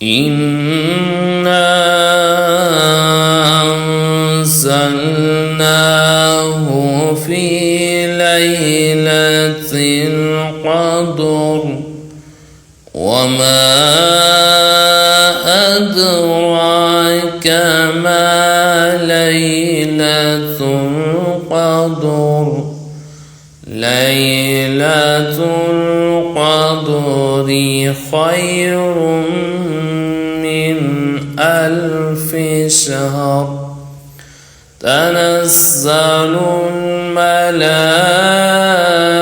إنا أنزلناه في ليلة القدر وما أدراك ما ليلة القدر ليلة القدر خير من 1000 شهر تنزل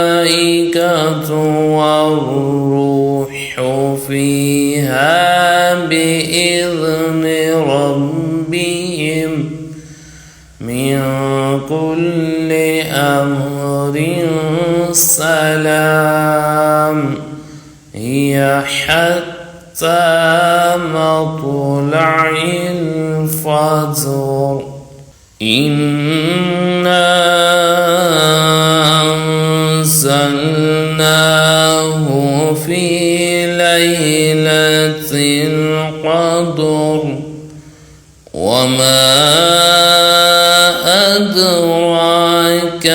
الملائكة والروح فيها بإذن ربهم من كل أمر سلام هي حتى مطلع الفجر إنا أنزلناه في ليلة القدر وما أدراك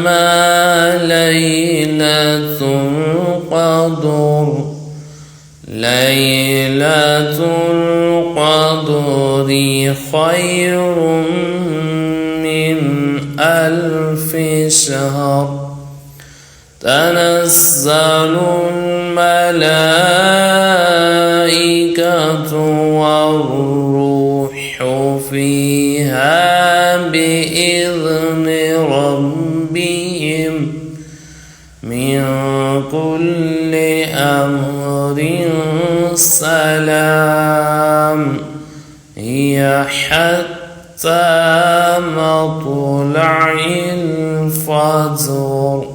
ما ليلة القدر ليلة القدر خير من 1000 شهر تنزل الملائكة والروح فيها بإذن ربهم من كل أمر سلام هي حتى مطلع الفجر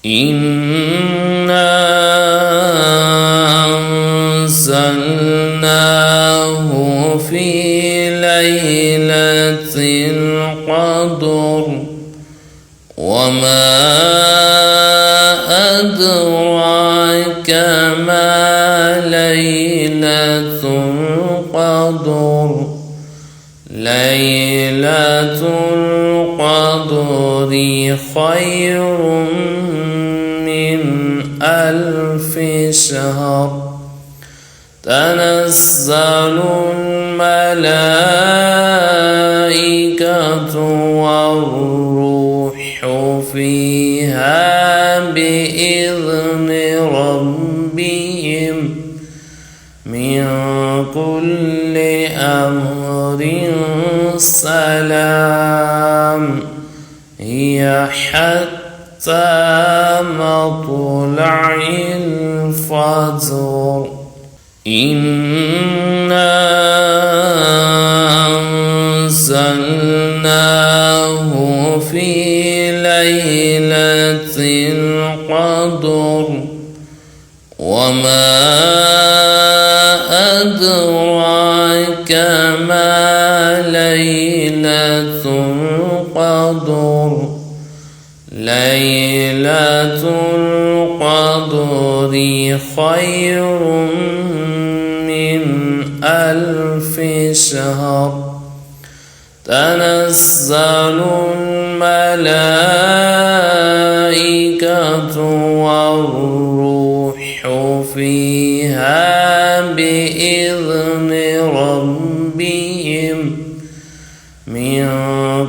إنا أنزلناه في ليلة القدر وما أدراك ما ليلة القدر ليلة القدر خير من 1000 شهر تنزل الملائكة والروح فيها بإذن ربهم من كل أمر سلام هي حتى مطلع الفجر إنا أنزلناه في ليلة القدر وما أدراك ما ليلة القدر ليلة القدر خير من 1000 شهر تنزل الملائكة والروح فيها بإذن ربهم من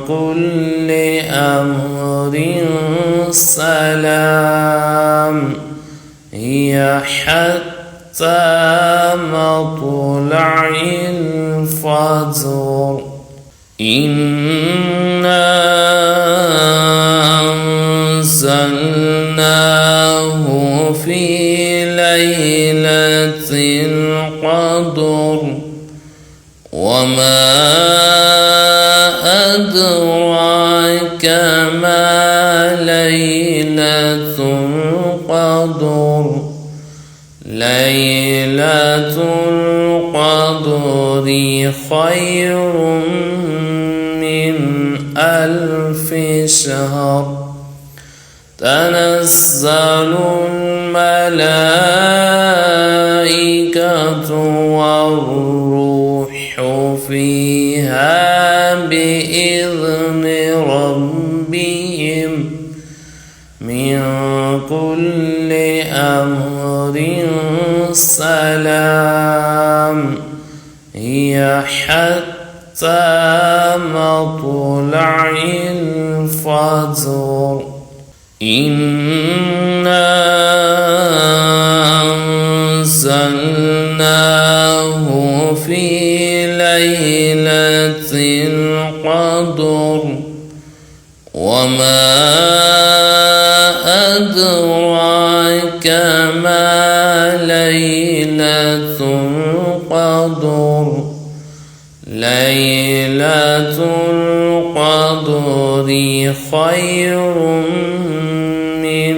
كل أمر سلام هي حتى مطلع الفجر إنا أنزلناه في ليلة القدر وما أدراك ما ليلة القدر ليلة القدر خير من 1000 شهر تنزل الملائكة والروح فيها بإذن ربهم من كل أمر سلام هي حتى مطلع الفجر إنا أنزلناه في ليلة القدر وما أدراك ما ليلة القدر ليلة القدر خير من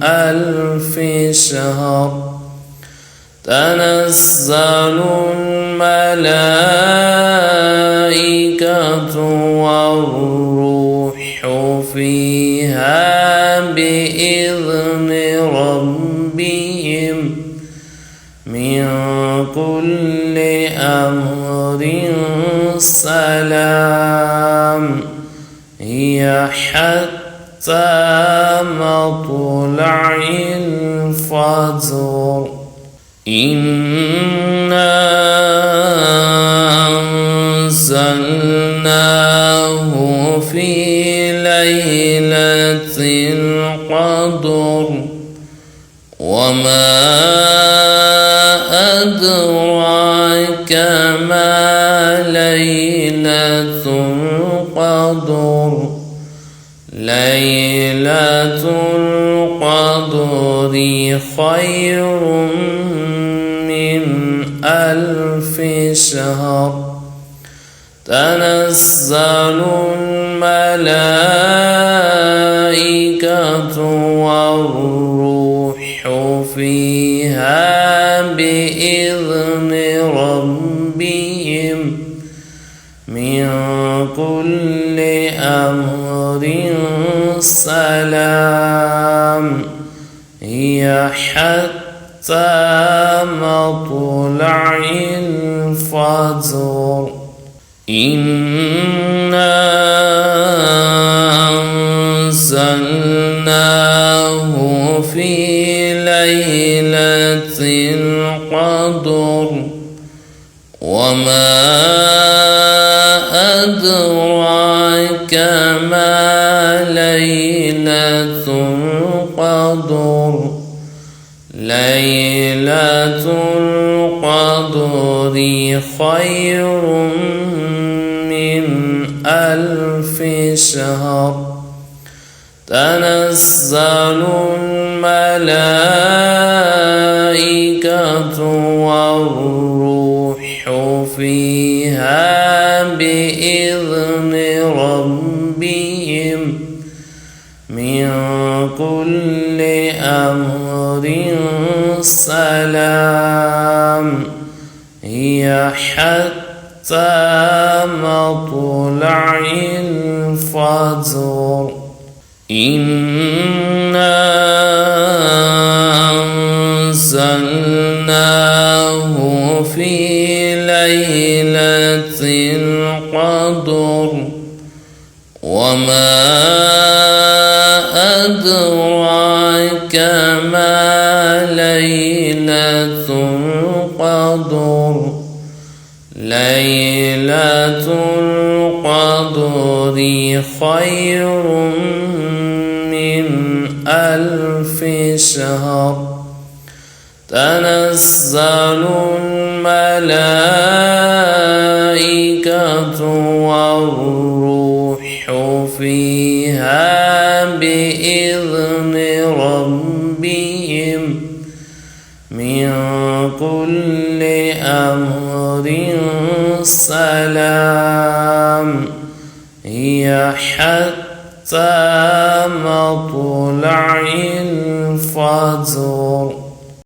1000 شهر تنزل الملائكة والروح فيها بإذن ربهم من كل أمر سلام هي حتى مطلع الفجر إنا أنزلناه في ليلة القدر وما أدراك ما ليلة القدر ليلة القدر خير من 1000 شهر تنزل الملائكة والروح فيها بإذن ربهم من كل أمر سلام هي حتى مطلع الفجر إنا أنزلناه في ليلة القدر وما أدراك ما ليلة القدر ليلة القدر خير من 1000 شهر تنزل الملائكة والروح فيها بإذن ربهم من كل أمر سلام هي حتى حتى مطلع الفجر إنا أنزلناه في ليلة القدر وما أدراك ما ليلة القدر ليلة القدر خير من 1000 شهر تنزل الملائكة والروح فيها بإذن ربهم من كل أمر سلام هي حتى مطلع الفجر إنا أنزلناه في ليلة القدر وما أدراك ما ليلة القدر ليلة القدر خير من 1000 شهر تنزل الملائكة والروح فيها بإذن ربهم من كل أمر سلام هي حتى مطلع الفجر